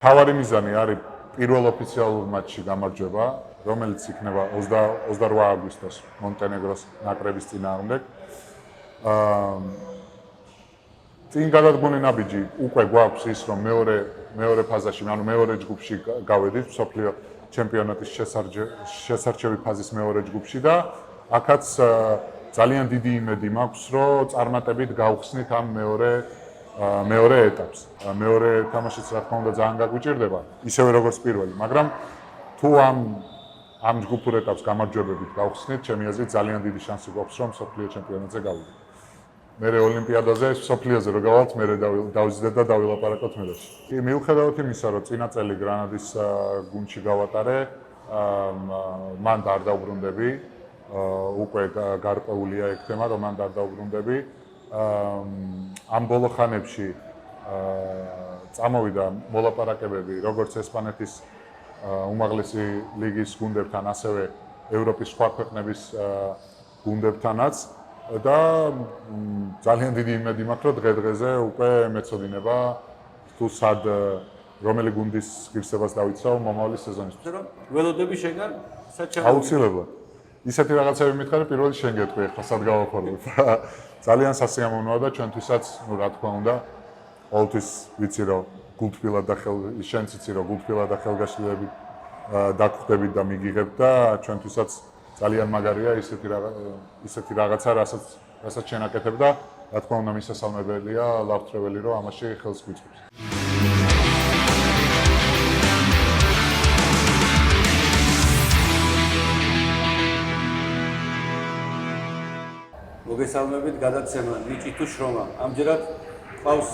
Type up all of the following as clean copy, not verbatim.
თავარი მიზანი არის პირველ ოფიციალურ მატჩში გამარჯვება, რომელიც იქნება 28 აგვისტოს მონტენეგროს ნაკრების წინააღმდეგ. წინ გადადგმული ნაბიჯი უკვე გვაქვს ის, რომ მეორე ფაზაში, ანუ მეორე ჯგუფში გავედით მსოფლიო ჩემპიონატის შესარჩევი ფაზის მეორე ჯგუფში და აქაც ძალიან დიდი იმედი მაქვს, რომ წარმატებით გავხსნით ამ მეორე ეტაპს. მეორე თამაშიც რა თქმა უნდა ძალიან გაგვიჭირდება, ისევე როგორც პირველი, მაგრამ თუ ამ ჯგუფურ ეტაპს გამარჯვებებით გავხსნით, ჩემი აზრით ძალიან დიდი შანსი გვაქვს, რომ მსოფლიო ჩემპიონატზე გავიდეთ. მე ოლიმპიადაზე, მსოფლიოზე რო გავალთ, მე დავიზიდეთ და დავილაპარაკოთ მედალში. მიუხედავად იმისა, რომ წინა წელი გრანადის გუნდში გავატარე, მან არ დაუბრუნდები, უკვე გარკვეულია ეგ თემა, რომ მან არ დაუბრუნდები. ამ ბოლო ხანებში წამოვიდა მოლაპარაკებები როგორც ესპანეთის უმაღლესი ლიგის გუნდებთან, ასევე ევროპის სხვა ქვეყნების გუნდებთანაც და ძალიან დიდი იმედი მაქვს, რომ დღე-დღეზე უკვე მეცოდინება თუ სად რომელი გუნდის ღირსებას დავიცავ მომავალი სეზონისთვის. ველოდები შეგან საჩამო. აუცილებლად. ისეთი რაღაცები მითხარი, პირველი შენ გეტყვი, ახლა სად გავახორებ. ძალიან სასიამოვნოა და ჩვენთვისაც, რა თქმა უნდა, ყოველთვის ვიცი, რომ გულთბილად და შენც იცი, რომ გულთბილად და ხელგაშლილებით დაგხვდებით და მიგიღებთ და ჩვენთვისაც ძალიან მაგარია ისეთი რაღაცა, რასაც შენ აკეთებ და რა თქმა უნდა მისასალმებელია, ლავთრეველი, რომ ამაში ხელს გვიწყობს. მოგესალმებით, გადაცემა ნიჭი თუ შრომა. ამჯერად ყავს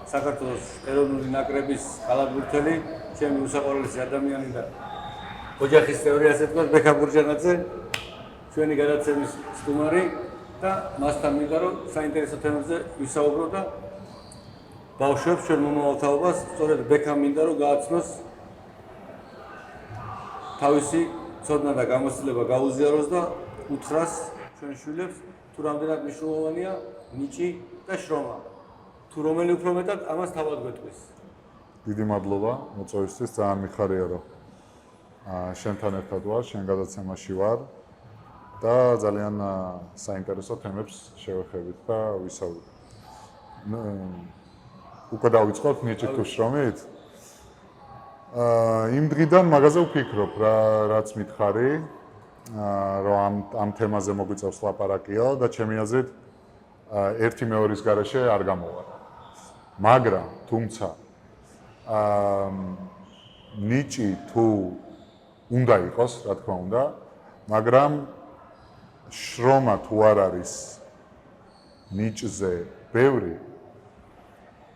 საქართველოს ეროვნული ნაკრების კალათბურთელი, ჩემი უსაყვარლესი ადამიანი და ოჯახის წევრი, ასე ვთქვათ, ბექა ბურჯანაძე, ჩვენი გადაცემის სტუმარი და მასთან მინდა რომ საინტერესო თემებზე ვისაუბრო და ბავშვებს ჩვენ მომავალ თაობას სწორედ ბექა მინდა რომ გააცნოს თავისი ცოდნა და გამოცდილება გაუზიაროს და უთხრას ჩვენ შვილებს თუ რამდენად მნიშვნელოვანია ნიჭი და შრომა. თუ რომელი უფრო მეტად ამას თავად გვეტყვის. დიდი მადლობა მოწვევისთვის, ძალიან მიხარია რომ შენთან ერთად ვარ, შენ გადაცემაში ვარ და ძალიან საინტერესო თემებს შევეხებით და ვისაუბრებთ. უკვე დავიწყოთ ნიჭი თუ შრომით? იმ დღიდან მაგაზე ვფიქრობ, რაც მითხარი, რომ ამ თემაზე მოგვიწევს ლაპარაკიო და ჩემი აზრით ერთი მეორის გარეშე არ გამოვარ. მაგრამ თუმცა ნიჭი თუ უნდა იყოს, რა თქმა უნდა, მაგრამ შრომა თუ არ არის ნიჭზე ბევრი,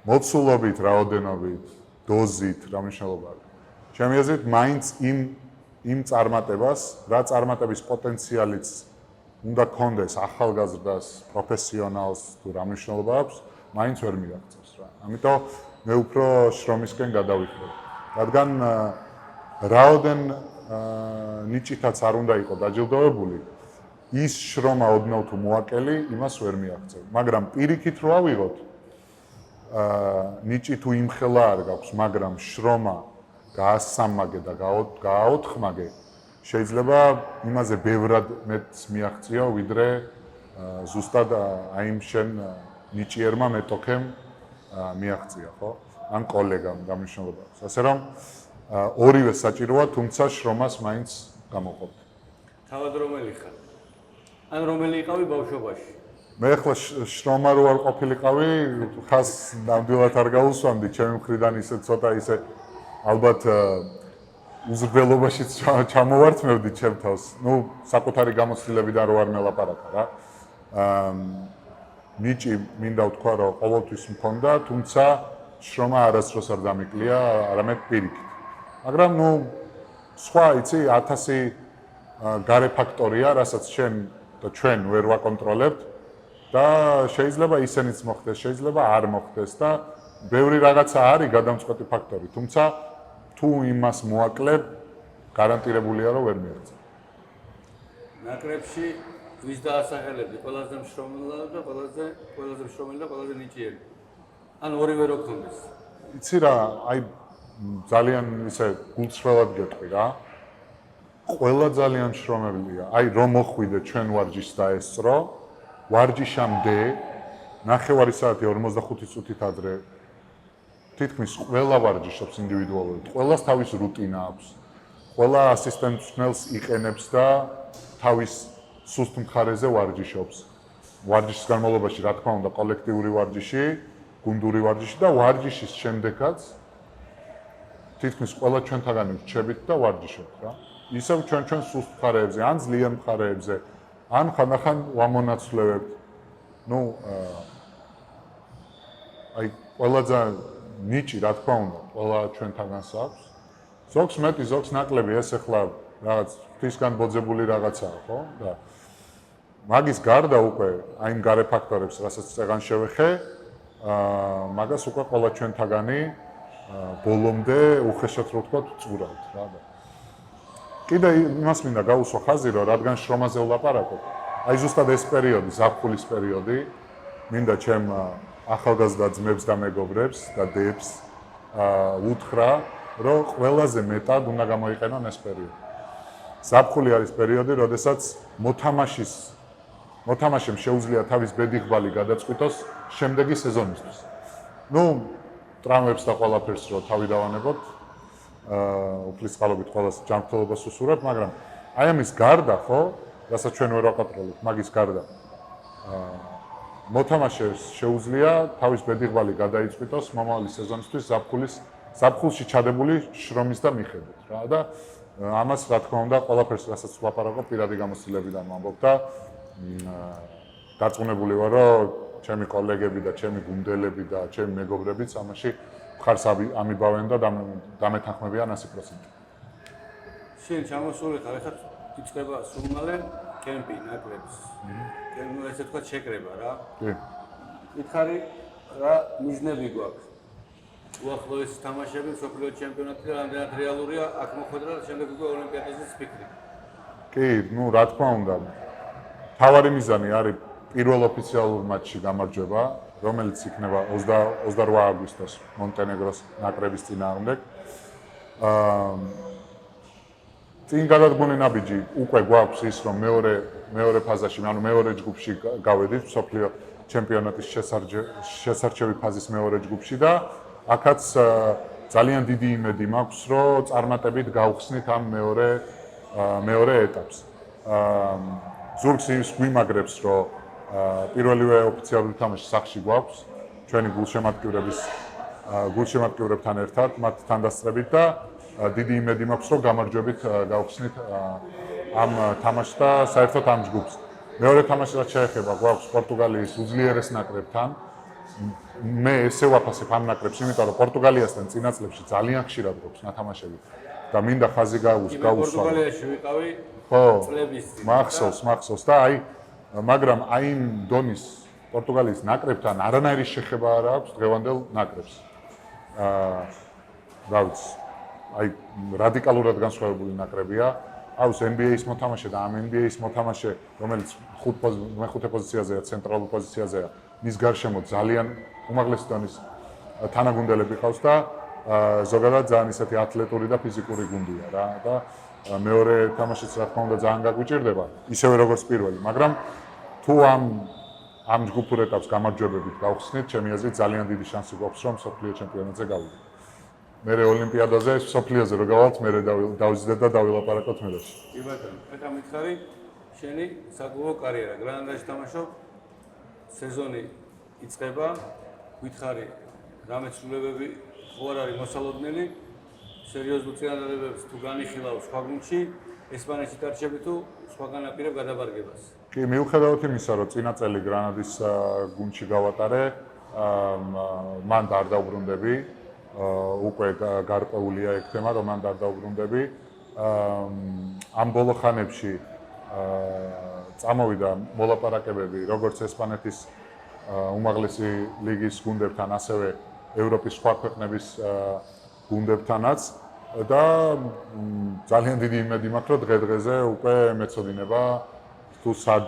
მოცულობით, რაოდენობით, დოზით, რა მნიშვნელობა აქვს. ჩემი აზრით მაინც იმ წარმატებას, რა წარმატების პოტენციალიც უნდა გქონდეს ახალგაზრდას, პროფესიონალს თუ რა მნიშვნელობა აქვს, მაინც ვერ მიაღწევს რა. ამიტომ მე უფრო შრომისკენ გადავიხრებ. რადგან რაოდენ ნიჭითაც არ უნდა იყო დაჯილდოვებული, ის შრომა ოდნავ თუ მოაკელი, იმას ვერ მიაღწევ. მაგრამ პირიქით რო ავიღოთ, ნიჭი თუ იმხელა არ გაქვს, მაგრამ შრომა გაასამაგე და გააოთხმაგე, შეიძლება იმაზე ბევრად მეტს მიაღწიო, ვიდრე ზუსტად აიმ შენ ნიჭიერმა მეტოქემ მიაღწია, ხო? ან კოლეგამ გამნიშნულობა. ასე რომ ორივე საჭიროა, თუმცა შრომას მაინც გამოყოფ. თავად რომელი ხარ? ან რომელი იყავი ბავშვობაში? მე ახლა შრომა რო არ ყოფილიყავი, ხას ნამდვილად არ გაუსვამდი, ჩემი მხრიდან ისე ცოტა ისე ალბათ უზრდელობაშიც ჩამოვართმევდი ჩემ თავს. ნუ საკუთარი გამოცდილებიდან რო არ მელაპარაკა რა. ნიჭი მინდა ვთქვა, რომ ყოველთვის მქონდა, თუმცა შრომა არასდროს არ დამიკლია, არამედ პირიქით. მაგრამ ნუ სხვა იცი 1000 გარე ფაქტორია, რასაც შენ და ჩვენ ვერ ვაკონტროლებთ და შეიძლება ისენიც მოხდეს, შეიძლება არ მოხდეს და ბევრი რაღაცა არის გადამწყვეტი ფაქტორი, თუმცა თუ იმას მოაკლებ, გარანტირებულია რომ ვერ მიაღწევ. ნაკრებში ვის დაასახელებდი, ყველაზე მშრომელი და ყველაზე მშრომელი და ყველაზე ნიჭიერი. ან ორივე რო გქონდეს. იცი რა, აი ძალიან ისე გულწრფელად გეტყვი რა. ყველა ძალიან შრომებელია. აი რომ მოხვიდე ჩვენ ვარჯიშს დაესწრო, ვარჯიშამდე 9 საათი 45 წუთით ადრე თითქმის ყველა ვარჯიშობს ინდივიდუალურად. ყველას თავის რუტინა აქვს. ყველა ასისტენტ მსმენელს იყენებს და თავის სუსტ მხარეზე ვარჯიშობს. ვარჯიშის განმავლობაში, რა თქმა უნდა, კოლექტიური ვარჯიში, გუნდური ვარჯიში და ვარჯიშის შემდეგაც თითქმის ყველა ჩვენთაგანი ვრჩებით და ვარჯიშობთ რა. ისევ ჩვენ სუსტ მხარეებზე, ან ძლიერ მხარეებზე, ან ხანდახან ვამონაცვლებებთ. ნუ აი ყველა ძალიან ნიჭი, რა თქმა უნდა, ყველა ჩვენთაგანს აქვს. ზოგს მეტი, ზოგს ნაკლები, ეს ახლა რაღაც ღვთისგან ბოძებული რაღაცაა, ხო? და მაგის გარდა უკვე აი იმ გარე ფაქტორებს, რასაც წეგან შევეხე, მაგას უკვე ყველა ჩვენთაგანი ბოლომდე უხეშად რო ვთქვა, წურავთ რა და კიდე იმას მინდა გავუსვა ხაზი, რომ რადგან შრომაზე ვლაპარაკობ, აი ზუსტად ეს პერიოდი, ზაფხულის პერიოდი, მინდა ჩემ ახალგაზრდა ძმებს და მეგობრებს და დებს უთხრა, რომ ყველაზე მეტად უნდა გამოიყენონ ეს პერიოდი. ზაფხული არის პერიოდი, როდესაც მოთამაშემ შეუძლია თავის ბედიღბალი გადაწყვიტოს შემდეგი სეზონისთვის. ნუ ტრამვებს და ყველაფერს რო თავი დავანებოთ, უფლისწყალობით ყველას ჯანმრთელობას უსურვებ, მაგრამ აი ამის გარდა, ხო, რასაც ჩვენ ვერ ვაკონტროლებთ, მაგის გარდა მოთამაშეს შეუძლია თავის ბედიღბალი გადაიწყვიტოს მომავალი სეზონისთვის ზაფხულში ჩადებული შრომის და მიხედვით რა და ამას რა თქმა უნდა ყველაფერს რასაც ვლაპარაკობ პირადი გამოცდილებიდან ვამბობ და დარწმუნებული ვარ რომ ჩემი კოლეგები და ჩემი გუნდელები და ჩემი მეგობრებიც ამაში მხარს ამიბავენ და დამეთანხმებიან 100%. შენ ჩამოსული ხარ, ეხლა იწყება სულმალე კემპი ნაკრებს. კემპი ესე თქვა შეკრება რა. კი. მითხარი რა მიზნები გვაქვს. უახლოესი თამაშები მსოფლიო ჩემპიონატი და რამდენად რეალურია აქ მოხვედრა და შემდეგ უკვე ოლიმპიადაზეც ფიქრი. კი, ნუ რა თქმა უნდა. თავარი მიზანი არის პირველ ოფიციალურ მატჩში გამარჯვება, რომელიც იქნება 28 აგვისტოს მონტენეგროს ნაკრების წინააღმდეგ. წინ გადადგმული ნაბიჯი უკვე გვაქვს ის, რომ მეორე ფაზაში, ანუ მეორე ჯგუფში გავედით მსოფლიო ჩემპიონატის შესარჩევი ფაზის მეორე ჯგუფში და აქაც ძალიან დიდი იმედი მაქვს, რომ წარმატებით გავხსნით ამ მეორე ეტაპს. ზურგს ის გვიმაგრებს, რომ პირველივე ოფიციალური თამაში სახში გვაქვს, ჩვენი გულშემატკივრებთან ერთად, მათ თანდასწრებით და დიდი იმედი მაქვს, რომ გამარჯვებით გავხსნით ამ თამაშს და საერთოდ ამ ჯგუფს. მეორე თამაში რაც შეეხება, გვაქვს პორტუგალიის უძლიერეს ნაკრებთან. მე ესე ვაფასებ ამ ნაკრებს, იმიტომ რომ პორტუგალიასთან წინა წლებში ძალიან ხშირად გვაქვს ნათამაშები და მინდა ხაზი გაუსვა. პორტუგალიაში ვიყავი წლების წინ. მახსოვს და მაგრამ აი იმ დონის პორტუგალიის ნაკრებთან არანაირი შეხება არ აქვს დღევანდელ ნაკრებს. რა ვიცი, აი რადიკალურად განსხვავებული ნაკრებია. აქვს NBA-ის მოთამაშე და ამ NBA-ის მოთამაშე, რომელიც მეხუთე პოზიციაზეა, ცენტრალურ პოზიციაზეა, მის გარშემო ძალიან უმაღლესი დონის თანაგუნდელები ყავს და ზოგადად ძალიან ისეთი ათლეტური და ფიზიკური გუნდია რა და მეორე თამაშიც რა თქმა უნდა ძალიან გაგვიჭირდება, ისევე როგორც პირველი, მაგრამ თუ ამ ჯგუფურ ეტაპს გამარჯვებებით გავხსნით, ჩემი აზრით ძალიან დიდი შანსი გვაქვს, რომ მსოფლიო ჩემპიონატზე გავიდეთ. მერე ოლიმპიადაზე, მსოფლიოზე რო გავალთ, მერე დავიზრდეთ და დავილაპარაკოთ მერეში. კი ბატონო, ეხლა მითხარი, შენი საკლუბო კარიერა, გრანადაში თამაშობ, სეზონი იწყება, გითხარი, რამე ცვლილებები ხო არ არის მოსალოდნელი, სერიოზულ წინადადებებს თუ განიხილავ სხვა გუნდში, ესპანეთში დარჩები თუ სხვაგან აპირებ გადაბარგებას. კი, მიუხედავად იმისა, რომ წინა წელი გრანადის გუნდში გავატარე, მან არ დავბრუნდები, უკვე გარკვეულია ეგ თემა, რომ მან არ დავბრუნდები. ამ ბოლო ხანებში წამოვიდა მოლაპარაკებები როგორც ესპანეთის უმაღლესი ლიგის გუნდებთან, ასევე ევროპის სხვა ქვეყნების გუნდებთანაც და ძალიან დიდი იმედი მაქვს, რომ დღე-დღეზე უკვე მეცოდინება თუ სად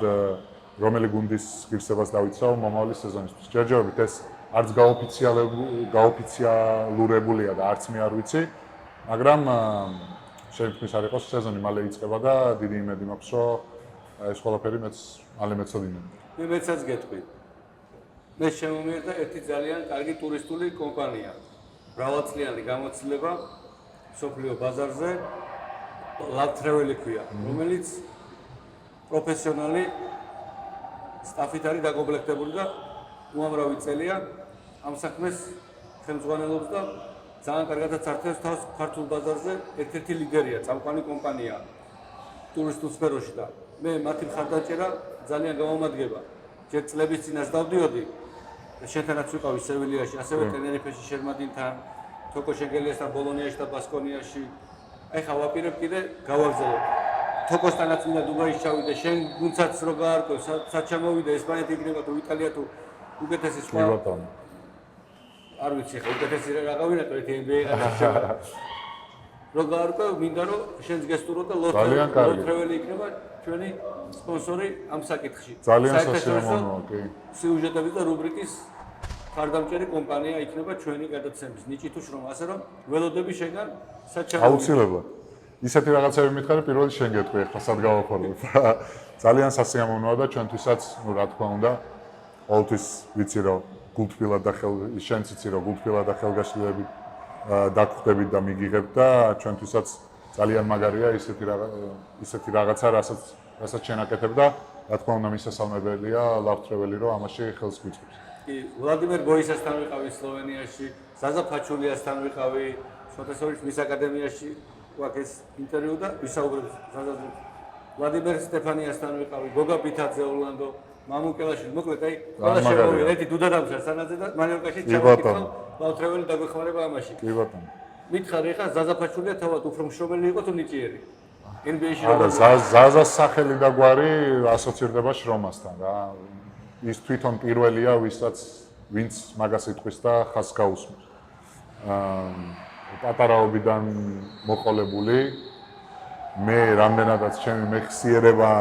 რომელი გუნდის ღირსებას დავიცავ მომავალი სეზონისთვის. ჯერჯერობით ეს არც გაოფიციალურებულია და არც მე არ ვიცი, მაგრამ შეიძლება არ იყოს სეზონი მალე იწყება და დიდი იმედი მაქვს, რომ ეს ყველაფერი მალე მეცოდინები. მე მეცაც გეტყვი. მე შემომიერთა ერთი ძალიან კარგი ტურისტული კომპანია. მრავალწლიანი გამოცდილება სოფლიო ბაზარზე Love Travel ქვია, რომელიც პროფესიონალი სტაფით არის დაკომპლექტებული და უამრავი წელია ამ საქმეს ხელმძღვანელობს და ძალიან კარგადაც ართმევს თავს ქართულ ბაზარზე, ერთ-ერთი ლიდერია, წამყვანი კომპანია ტურისტულ სფეროში და მე მათი მხარდაჭერა ძალიან გამომადგება. ჯერ წლების წინას დავდიოდი და შენთანაც ვიყავი სევილიაში, ასევე ტენერიფეში შერმადინთან, თოკო შენგელიასთან, ბოლონიაში და ბასკონიაში. აი ხა ვაპირებ კიდე გავაგზავნე. თოკოსთანაც მინდა დუბაიში ჩავიდე, შენ გუნცაც რო გაარკვევ, სად ჩამოვიდე ესპანეთი იქნება თუ იტალია თუ უკეთესი სხვა. არ ვიცი ხა უკეთესი რაღაცა ერთი NBA გადაშევა. რო გაარკვევ, მინდა რომ შენს გესტურო და Love Travel იქნება ჩვენი სპონსორი ამ საკითხში. ძალიან სასიამოვნოა, კი. სიუჟეტების და რუბრიკის ხარდამჭერი კომპანია იქნება ჩვენი გადაცემის ნიჭი თუ შრომა, ასე რომ ველოდები შენგან საჩამო. აუცილებლად. ისეთი რაღაცები მითხარი, პირველი შენ გეტყვი, ახლა სად გავაფორმებ. ძალიან სასიამოვნოა და ჩვენთვისაც, რა თქმა უნდა, ყოველთვის ვიცი რომ გულთბილად და შენც იცი რომ გულთბილად და ხელგაშლილებით დაგხვდებით და მიგიღებთ და ჩვენთვისაც ძალიან მაგარია ისეთი რაღაცა, რასაც შენ აკეთებ და რა თქმა უნდა მისასალმებელია Love Travel-ი რომ ამაში ხელს გვიწყობს. კი, ვლადიმერ ბოისასთან ვიყავი სლოვენიაში, ზაზა ფაჩულიასთან ვიყავი, სოთესოვის მის აკადემიაში ვაკეს ინტერვიუ და ვისაუბრებ ზაზაზე. ვლადიმერ სტეფანიასთან ვიყავი, გოგა ბითაძე ორლანდო, მამუკელაში, მოკლედ აი, ყველა შემოვიდა, ერთი დუდა დამშა სანაძე და მანიოკაში ჩავიკითხავ, Love Travel-ი დაგვეხმარება ამაში. კი ბატონო. მითხარი ხა ზაზა ფაჩულია თავად უფრო მშრომელი იყო თუ ნიჭიერი? NBA-ში არა, ზაზას სახელი და გვარი ასოცირდება შრომასთან რა. ის თვითონ პირველია, ვინც მაგას იტყვის და ხაზს გაუსმის. პატარაობიდან მოყოლებული მე რამდენადაც ჩემი მეხსიერება,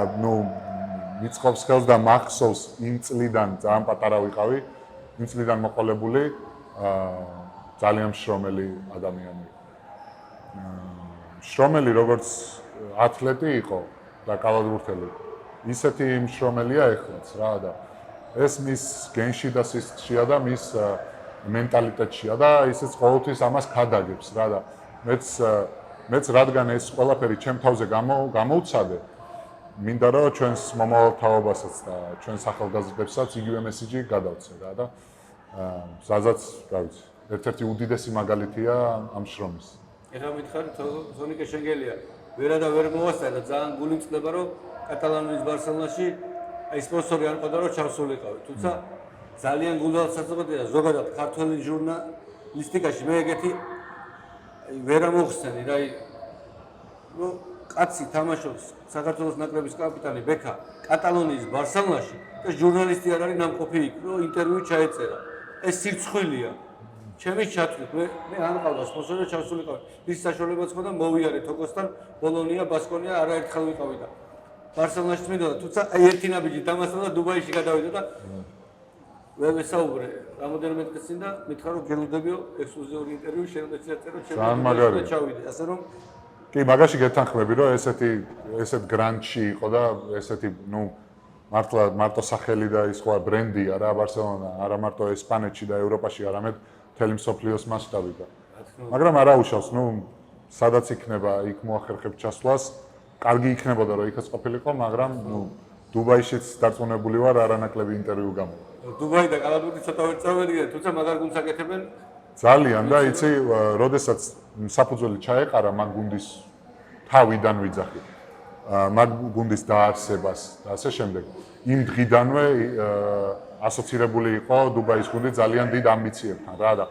მიწყობს ხელს და მახსოვს იმ წლიდან ძალიან პატარა ვიყავი, იმ წლიდან მოყოლებული ძალიან მშრომელი ადამიანი. მშრომელი როგორც ათლეტი იყო და კალათბურთელი. ისეთი მშრომელია ეხლაც რა და ეს მის გენში და სისხლშია და მის მენტალიტეტშია და ისიც ყოველთვის ამას ქადაგებს რა და მეც რადგან ეს ყველაფერი ჩემ თავზე გამოვცადე, მინდა რომ ჩვენს მომავალ თაობასაც და ჩვენს ახალგაზრდებსაც იგივე მესიჯი გადავცე რა და ზაზაც, რა ვიცი, ერთ-ერთი უდიდესი მაგალითია ამ შრომის. ეხლა მითხარი თონიკე შენგელია, ვერა და ვერ მოვასწრა, ძალიან გული მწყდება რომ კატალონიის ბარსელონაში აი სპონსორი არ ყოდა რომ ჩავსულიყავი, თუმცა ძალიან გულდასაწყვეტია ზოგადად ქართველი ჟურნალისტიკაში მე ეგეთი ვერა მოხსენი რა რომ კაცი თამაშობს საქართველოს ნაკრების კაპიტანი ბექა კატალონიის ბარსელონაში და ჟურნალისტი არ არის ნამყოფი იქ რომ ინტერვიუ ჩაეწერა. ეს სირცხვილია. ჩემი ჩათვლით მე არ მყავდა სპონსორი ჩავსულიყავი. ის საშუალებაც ხოდა მოვიარე თოკოსთან ბოლონია ბასკონია არაერთხელ ვიყავი და ბარსელონაში წმინდა, თუმცა აი ერთი ნაბიჯი დამასწავლა და დუბაიში გადავიდა და ვერ ვესაუბრე რამოდენიმე დღეს წინ და მითხრა რომ გელოდებიო ექსკლუზიური ინტერვიუ შენოდა ჩაწერო ჩემი ჩავიდე, ასე რომ კი, მაგაში გეთანხმები რომ ესეთ გრანდში იყო და ესეთი მარტო სახელი და ის სხვა ბრენდია რა ბარსელონა, არა მარტო ესპანეთში და ევროპაში, არამედ მთელი მსოფლიოს მასშტაბით. მაგრამ არა უშავს, სადაც იქნება, იქ მოახერხებ ჩასვლას. კარგი იქნებოდა რომ იქაც ყოფილიყო, მაგრამ დუბაიშიც დარწმუნებული ვარ არანაკლები ინტერვიუ გამოვა. დუბაი და კალათბურთი ცოტა ვერ წავედია, თუმცა მაგარ გუნდს აკეთებენ ძალიან და იცი, როდესაც საფუძველი ჩაეყარა მაგ გუნდის თავიდან ვიძახი. მაგ გუნდის დაარსებას და ასე შემდეგ. იმ დღიდანვე ასოცირებული იყო დუბაის გუნდი ძალიან დიდ ამბიციებთან რა და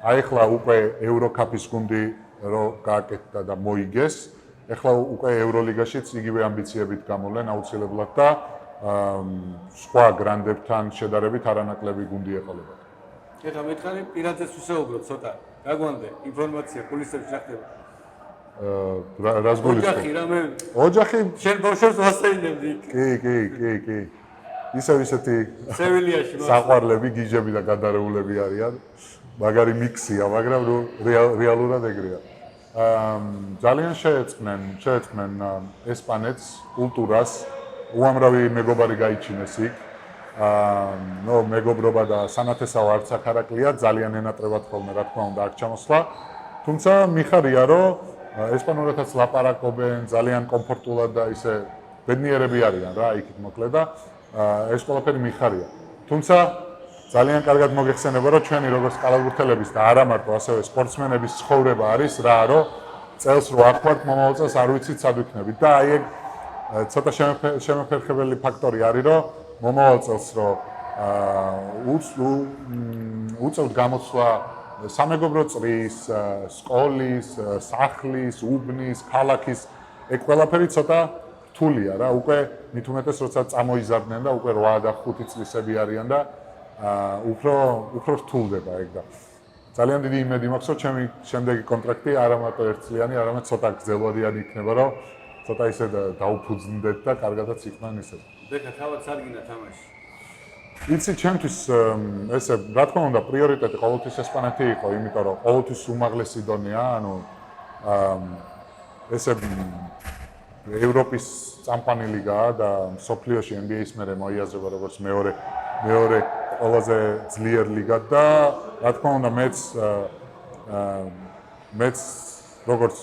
აი ახლა უკვე ევროკაპის გუნდი რო გააკეთდა და მოიგეს, ეხლა უკვე ევროლიგაშიც იგივე ამბიციებით გამოვლენ აუცილებლად და სხვა გრანდებთან შედარებით არანაკლები გუნდი ეყოლებათ. ეხლა მითხარი პირადად ვისაუბროთ ცოტა. გაგვამდე ინფორმაცია პოლიციაში რა ხდება? რას გულისხმობ? ოჯახი რამე? ოჯახი შენ ბავშვებს ვასწავლინებდი იქ. კი. ისევ ისეთი სევილიაში საყვარლები, გიჟები და გადარეულები არიან. მაგარი მიქსია, მაგრამ რეალურად ეგრეა. ძალიან შეეწყნენ ესპანეთს, კულტურას, უამრავი მეგობარი გაიჩინეს იქ. მეგობრობა და სანათესაო არც აქ არ აკლია, ძალიან ენატრებად ხოლმე, რა თქმა უნდა, აქ ჩამოსვლა. თუმცა მიხარია, რომ ესპანურადაც ლაპარაკობენ, ძალიან კომფორტულად და ისე ბედნიერები არიან რა, იქით მოკლედ და ეს ყველაფერი მიხარია. თუმცა ძალიან კარგად მოგეხსენება, რომ ჩვენი როგორც კალათბურთელების და არა მარტო ასევე სპორტსმენების ცხოვრება არის რა, რომ წელს რო ახვართ, მომავალ წელს არ ვიცით სად ვიქნებით და აი ეგ ცოტა შემოფერხებელი ფაქტორი არის, რომ მომავალ წელს რო უწევთ გამოცვლა სამეგობრო წრის, სკოლის, სახლის, უბნის, ქალაქის, ეგ ყველაფერი ცოტა რთულია რა, უკვე მით უმეტეს როცა წამოიზარდნენ და უკვე 8 და 5 წლისები არიან და უფრო რთულდება ეგ და ძალიან დიდი იმედი მაქვს, რომ ჩემი შემდეგი კონტრაქტი არა მარტო 1 წლიანი, არამედ ცოტა გრძელვადიანი იქნება, რომ ცოტა ისე დაუფუძნდეთ და კარგადაც იქნან ისე. ბექა თავად სარგინა თამაში. იცი, ჩემთვის ესე რა თქმა უნდა პრიორიტეტი ყოველთვის ესპანეთი იყო, იმიტომ რომ ყოველთვის უმაღლესი დონეა, ანუ ესე ევროპის წამყვანი ლიგაა და მსოფლიოში NBA-ის მერე მოიაზრება როგორც მეორე ყველაზე ძლიერ ლიგად და რა თქმა უნდა მეც როგორც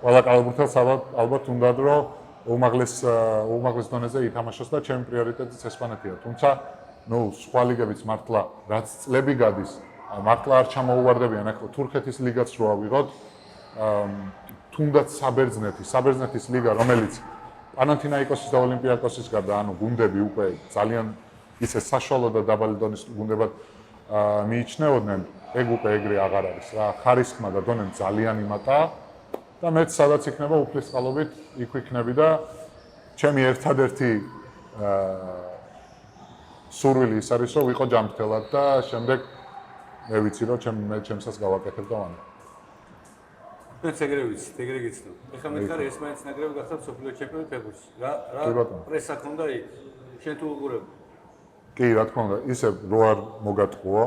ყველა კალათბურთელს ალბათ უნდა რომ უმაღლეს დონეზე ითამაშოს და ჩემი პრიორიტეტიც ესპანეთია. თუმცა სხვა ლიგებიც მართლა რაც წლები გადის, მართლა არ ჩამოუვარდებიან ახლა თურქეთის ლიგაც რო ავიღოთ, თუნდაც საბერძნეთის ლიგა, რომელიც პანათინაიკოსის და ოლიმპიაკოსის გარდა, ანუ გუნდები უკვე ძალიან ისე საშუალო და დაბალი დონის გუნდებად მიიჩნეოდნენ, ეგ უკვე ეგრე აღარ არის რა, ხარისხმა და დონე ძალიან იმატა და მეც სადაც იქნება უფლის წყალობით იქ ვიქნები და ჩემი ერთადერთი სურვილი ის არის, რომ ვიყო ჯანმრთელად და შემდეგ მე ვიცი, რომ ჩემსაც გავაკეთებ და ვანა. მეც ეგრე ვიცით, ეგრე გიცნობ. ეხლა მეკარე ესპანეთის ნაკრები გახდა მსოფლიო ჩემპიონი ფეხბურთში. რა პრესა ქონდა იქ? შენ თუ უყურებ? კი, რა თქმა უნდა, ისე რო არ მოგატყუო,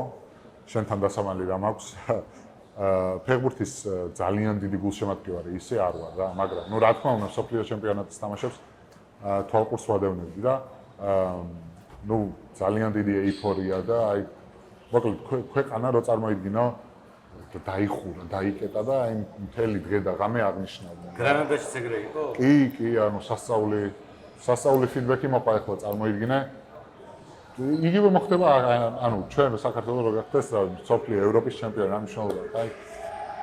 შენთან დასამალი რა მაქვს. ფეხბურთის ძალიან დიდი გულშემატკივარი ისე არ ვარ რა, მაგრამ ნუ რა თქმა უნდა, მსოფლიო ჩემპიონატის თამაშებს თვალყურს ვადევნებდი და ნუ ძალიან დიდი ეიფორია და აი მოკლედ ქვეყანა რო წარმოიდგინო დაიხურა, დაიკეტა და აი მთელი დღე და ღამე აღნიშნავდნენ. გრანადაშიც ეგრე იყო? კი, ანუ სასწაული ფიდბექი მოყვა ახლა წარმოიდგინე. იგივე მოხდება, ანუ ჩვენ საქართველოს რო გახდეს რა, მსოფლიო ევროპის ჩემპიონი, რა მნიშვნელობა აქვს? აი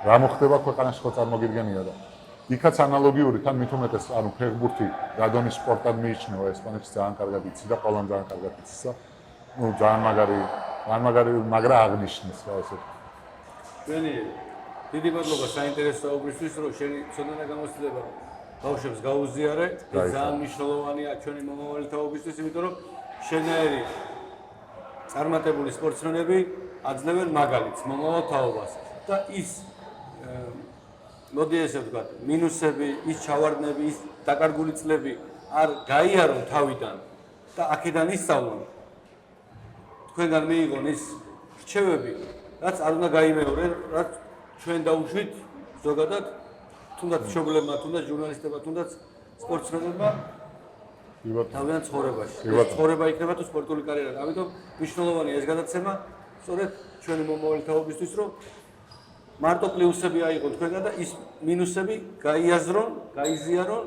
რა მოხდება ქვეყანაში ხო წარმოგიდგენია და იქაც ანალოგიური თან მით უმეტეს, ანუ ფეხბურთი რა დონის სპორტად მიიჩნევა ესპანეთში ძალიან კარგად იცი და ყველამ ძალიან კარგად იცის და ნუ ძალიან მაგარი მაგრა აღნიშნეს რა ესე. ჩვენი დიდი მადლობა საინტერესო საუბრისთვის, რომ შენი ცოდნა და გამოცდილება ბავშვებს გაუზიარე, ეს ძალიან მნიშვნელოვანია ჩვენი მომავალი თაობისთვის, იმიტომ რომ შენაერი წარმატებული სპორტსმენები აძლევენ მაგალითს მომავალ თაობას და ის მოდი ესე ვთქვათ, მინუსები, ის ჩავარდნები, ის დაკარგული წლები არ გაიარონ თავიდან და აქედან ისწავლონ. თქვენგან მიიღონ ის რჩევები, რაც არ უნდა გაიმეორენ, რაც ჩვენ დაუშვით ზოგადად, თუნდაც მშობლებმა, თუნდაც ჟურნალისტებმა, თუნდაც სპორტსმენებმა თავიანთ ცხოვრებაში. ცხოვრება იქნება თუ სპორტული კარიერა. ამიტომ მნიშვნელოვანია ეს გადაცემა, სწორედ ჩვენი მომავალი თაობისთვის, რომ მარტო პლუსები აიღონ თქვენგან და ის მინუსები გაიაზრონ, გაიზიარონ,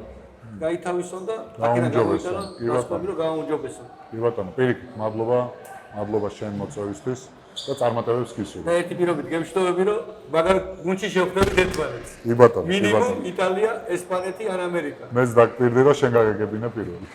გაითავისონ და აქედან გამოიტანონ დასკვები, რომ გააუმჯობესონ. კი ბატონო, პირიქით, მადლობა შენ მოწვევისთვის და წარმატებებს გისურვებ. და ერთი პირობით გემშვიდობები, რომ მაგარ გუნდში შევხვდებით ერთმანეთს. კი ბატონო, მინიმუმ იტალია, ესპანეთი ან ამერიკა. მეც დაგკვირდი, რომ შენ გაგეგებინე პირველი.